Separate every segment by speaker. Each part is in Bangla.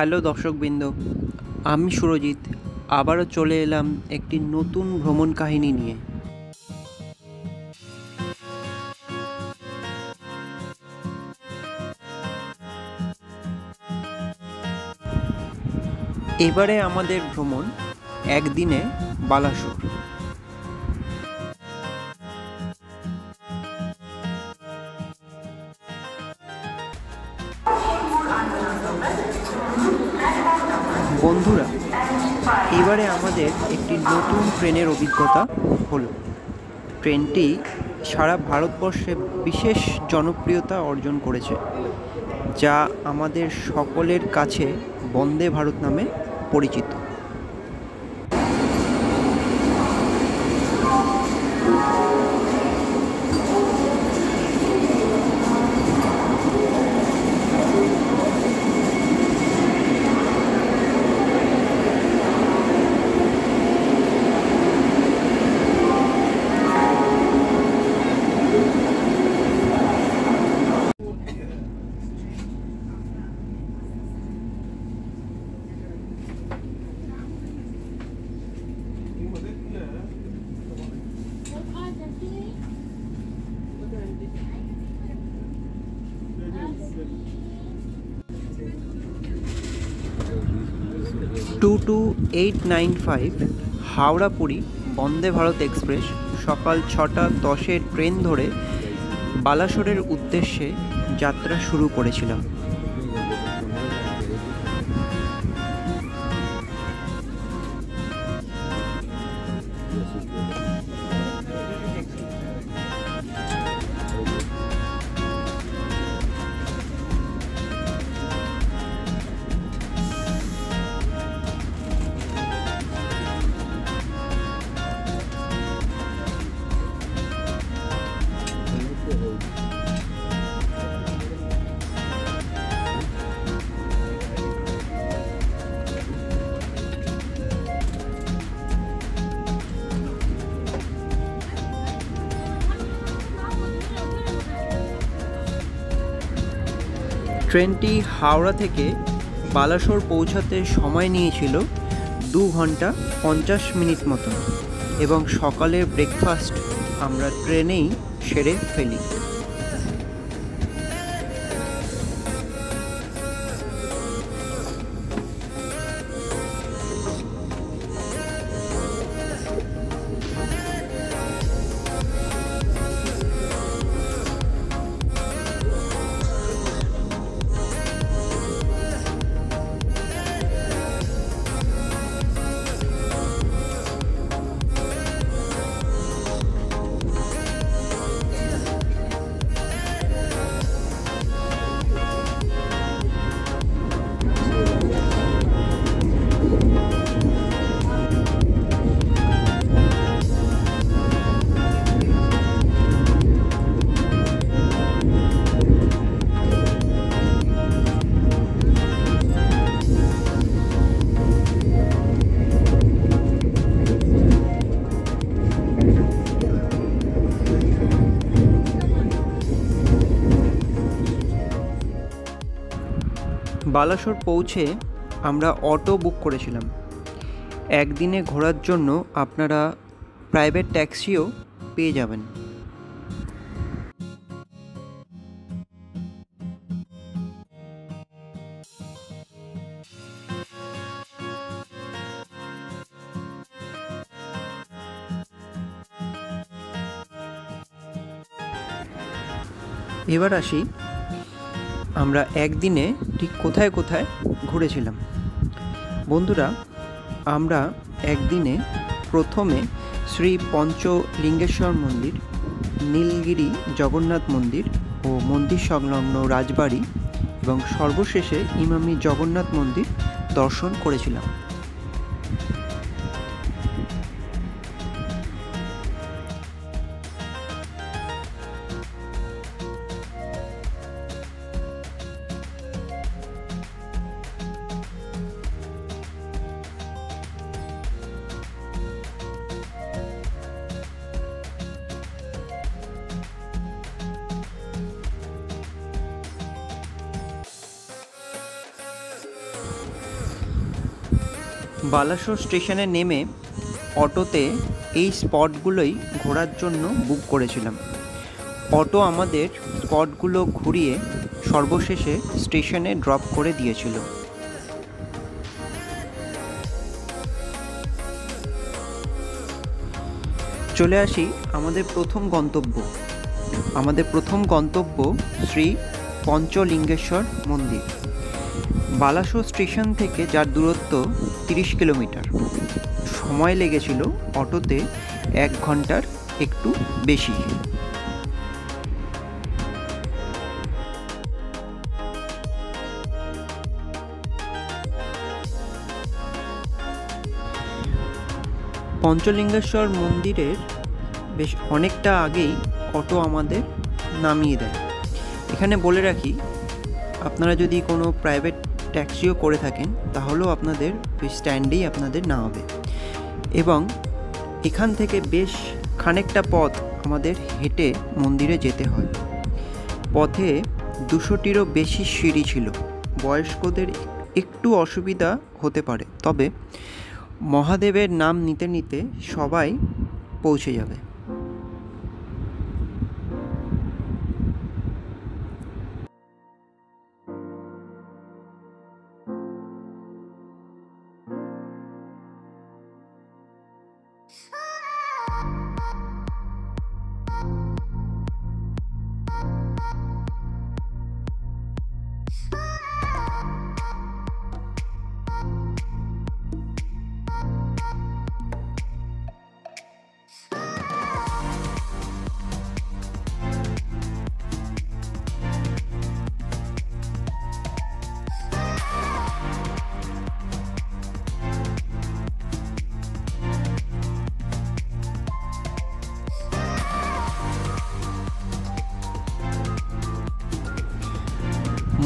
Speaker 1: হ্যালো দর্শকবৃন্দ, আমি সুরজিৎ আবারও চলে এলাম একটি নতুন ভ্রমণ কাহিনী নিয়ে। এবারে আমাদের ভ্রমণ একদিনে বালাসোর। বন্ধুরা, এবারে আমাদের একটি নতুন ট্রেনের অভিজ্ঞতা হলো। ট্রেনটি সারা ভারতবর্ষে বিশেষ জনপ্রিয়তা অর্জন করেছে, যা আমাদের সকলের কাছে বন্দে ভারত নামে পরিচিত। টু 2895 হাওড়া পুরী বন্দে ভারত এক্সপ্রেস সকাল 6:10 ট্রেন ধরে বালাসোরের উদ্দেশ্যে যাত্রা শুরু করেছিলাম। ট্রেনটি হাওড়া থেকে বালাসোর পৌঁছাতে সময় নিয়েছিল 2 ঘন্টা 50 মিনিট মতো, এবং সকালের ব্রেকফাস্ট আমরা ট্রেনেই সেরে ফেলি। বালাসোর পৌঁছে আমরা অটো বুক করেছিলাম। একদিনে ঘোরার জন্য আপনারা প্রাইভেট ট্যাক্সিও পেয়ে যাবেন। এবার আসি আমরা একদিনে ঠিক কোথায় কোথায় ঘুরেছিলাম। বন্ধুরা, আমরা একদিনে প্রথমে শ্রী পঞ্চলিঙ্গেশ্বর মন্দির, নীলগিরি জগন্নাথ মন্দির ও মন্দির সংলগ্ন রাজবাড়ি এবং সর্বশেষে ইমামি জগন্নাথ মন্দির দর্শন করেছিলাম। বালাসোর স্টেশনে নেমে অটোতে এই স্পটগুলোই ঘোরার জন্য বুক করেছিলাম। অটো আমাদের স্পটগুলো ঘুরিয়ে সর্বশেষে স্টেশনে ড্রপ করে দিয়েছিল। চলে আসি আমাদের প্রথম গন্তব্য শ্রী পঞ্চলিঙ্গেশ্বর মন্দির। বালাসোর স্টেশন থেকে যার দূরত্ব 30 কিলোমিটার। সময় লেগেছিল অটোতে 1 ঘন্টার একটু বেশি। পঞ্চলিঙ্গেশ্বর মন্দিরের বেশ অনেকটা আগেই অটো আমাদের নামিয়ে দেয়। এখানে বলে রাখি, আপনারা যদি কোনো প্রাইভেট ট্যাক্সিও করে থাকেন তাহলেও আপনাদের ওই স্ট্যান্ডেই আপনাদের নামাবে, এবং এখান থেকে বেশ খানিকটা পথ আমাদের হেঁটে মন্দিরে যেতে হয়। পথে 200টিরও বেশি সিঁড়ি ছিল। বয়স্কদের একটু অসুবিধা হতে পারে, তবে মহাদেবের নাম নিতে নিতে সবাই পৌঁছে যাবে।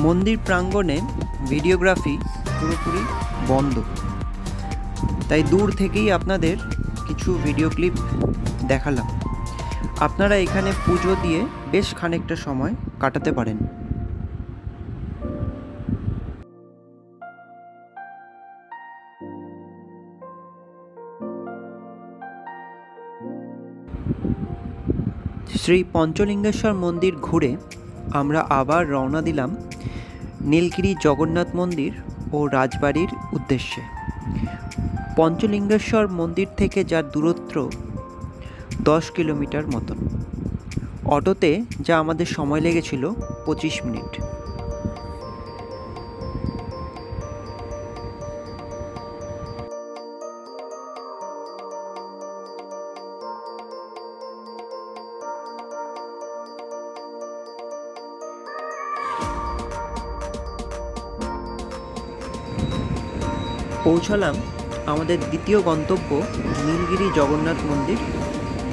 Speaker 1: মন্দির প্রাঙ্গণে ভিডিওগ্রাফি পুরোপুরি বন্ধ, তাই দূর থেকেই আপনাদের কিছু ভিডিও ক্লিপ দেখালাম। আপনারা এখানে পুজো দিয়ে বেশ খানিকটা সময় কাটাতে পারেন। শ্রী পঞ্চলিঙ্গেশ্বর মন্দির ঘুরে আমরা আবার রওনা দিলাম নীলগিরি জগন্নাথ মন্দির ও রাজবাড়ির উদ্দেশ্যে। পঞ্চলিঙ্গেশ্বর মন্দির থেকে যার দূরত্ব 10 কিলোমিটার মতন। অটোতে যা আমাদের সময় লেগেছিল 25 মিনিট। পৌঁছালাম আমাদের দ্বিতীয় গন্তব্য নীলগিরি জগন্নাথ মন্দির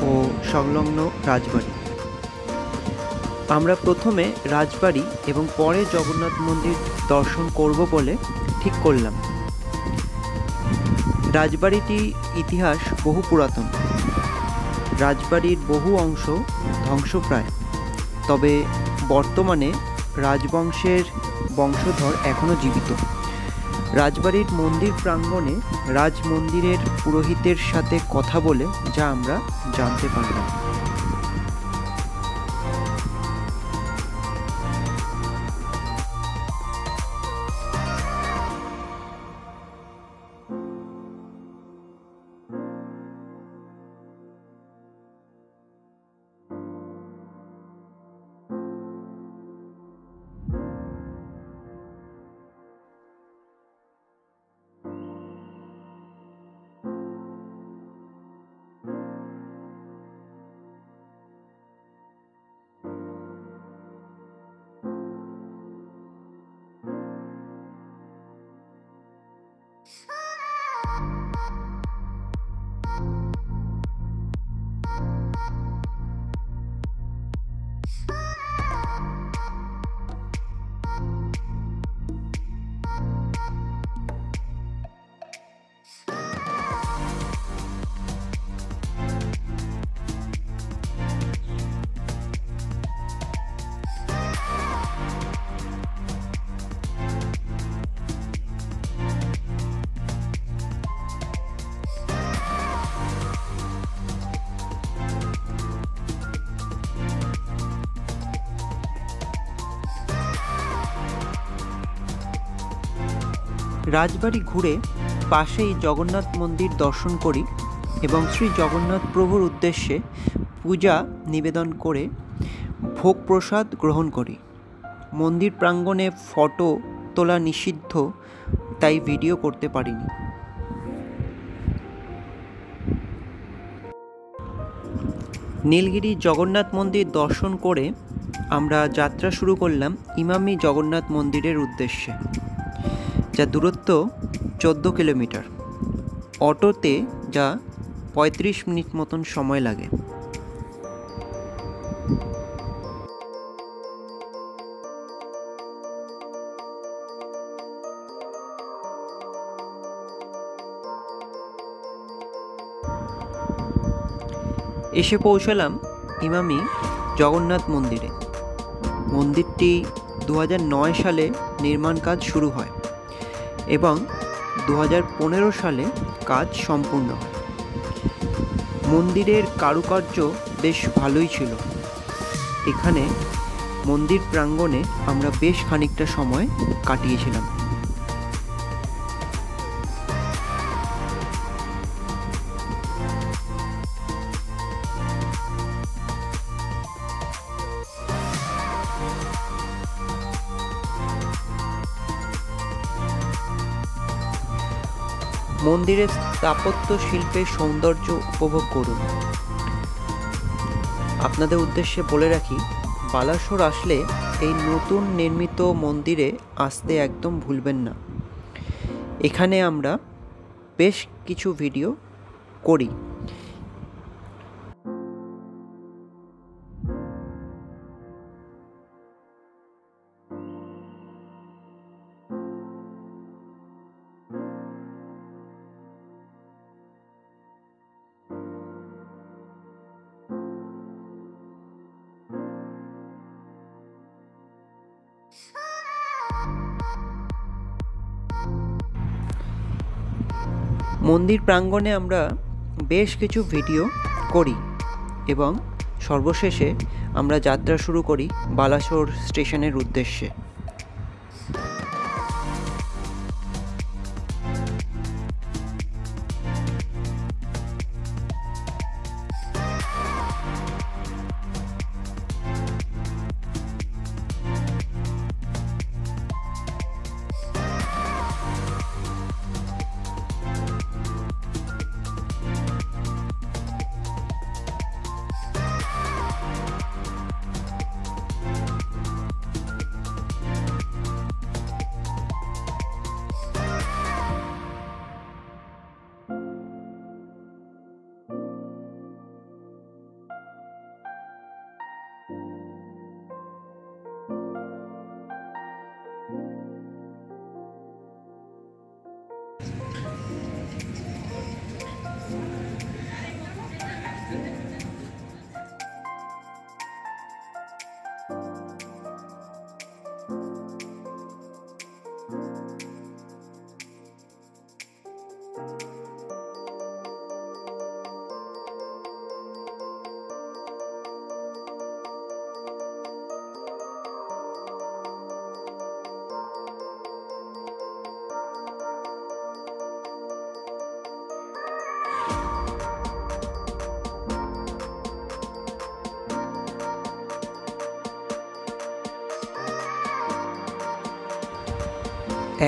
Speaker 1: ও সংলগ্ন রাজবাড়ি। আমরা প্রথমে রাজবাড়ি এবং পরে জগন্নাথ মন্দির দর্শন করব বলে ঠিক করলাম। রাজবাড়িটির ইতিহাস বহু পুরাতন। রাজবাড়ির বহু অংশ ধ্বংসপ্রায়, তবে বর্তমানে রাজবংশের বংশধর এখনও জীবিত। রাজবাড়ির মন্দির প্রাঙ্গণে রাজ মন্দিরের পুরোহিতের সাথে কথা বলে যা আমরা জানতে পারলাম। রাজবাড়ি ঘুরে পাশেই জগন্নাথ মন্দির দর্শন করি এবং শ্রী জগন্নাথ প্রভুর উদ্দেশ্যে পূজা নিবেদন করে ভোগ প্রসাদ গ্রহণ করি। মন্দির প্রাঙ্গণে ফটো তোলা নিষিদ্ধ, তাই ভিডিও করতে পারিনি। নীলগিরি জগন্নাথ মন্দির দর্শন করে আমরা যাত্রা শুরু করলাম ইমামি জগন্নাথ মন্দিরের উদ্দেশ্যে, যা দূরত্ব 14 কিলোমিটার। অটোতে যা 35 মিনিট মতন সময় লাগে। এসে পৌঁছলাম ইমামি জগন্নাথ মন্দিরে। মন্দিরটি 2009 সালে নির্মাণ কাজ শুরু হয় এবং 2015 সালে কাজ সম্পূর্ণ হয়। মন্দিরের কারুকার্য বেশ ভালোই ছিল। এখানে মন্দির প্রাঙ্গণে আমরা বেশ খানিকটা সময় কাটিয়েছিলাম। মন্দিরের স্থাপত্য শিল্পের সৌন্দর্য উপভোগ করুন। আপনাদের উদ্দেশ্যে বলে রাখি, বালাসোর আসলে এই নতুন নির্মিত মন্দিরে আসতে একদম ভুলবেন না। এখানে আমরা বেশ কিছু ভিডিও করি। মন্দির প্রাঙ্গণে আমরা বেশ কিছু ভিডিও করি এবং সর্বশেষে আমরা যাত্রা শুরু করি বালাসোর স্টেশনের উদ্দেশ্যে।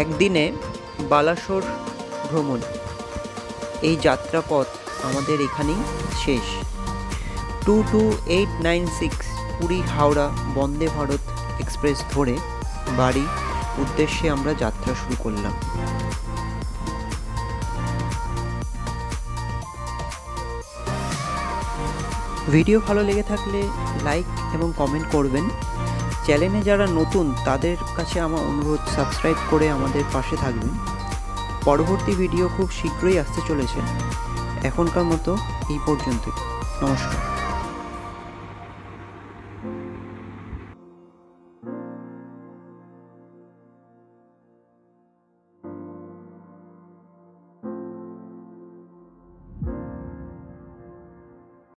Speaker 1: একদিনে বালাসোর ভ্রমণ, এই যাত্রাপথ আমাদের এখানেই শেষ। 22896 পুরী হাওড়া বন্দে ভারত এক্সপ্রেস ধরে বাড়ি উদ্দেশ্যে আমরা যাত্রা শুরু করলাম। ভিডিও ভালো লেগে থাকলে লাইক এবং কমেন্ট করবেন। চ্যানেলে যারা নতুন তাদের কাছে আমার অনুরোধ, সাবস্ক্রাইব করে আমাদের পাশে থাকবেন। পরবর্তী ভিডিও খুব শীঘ্রই আসতে চলেছে। এখনকার মতো এই পর্যন্তই। নমস্কার।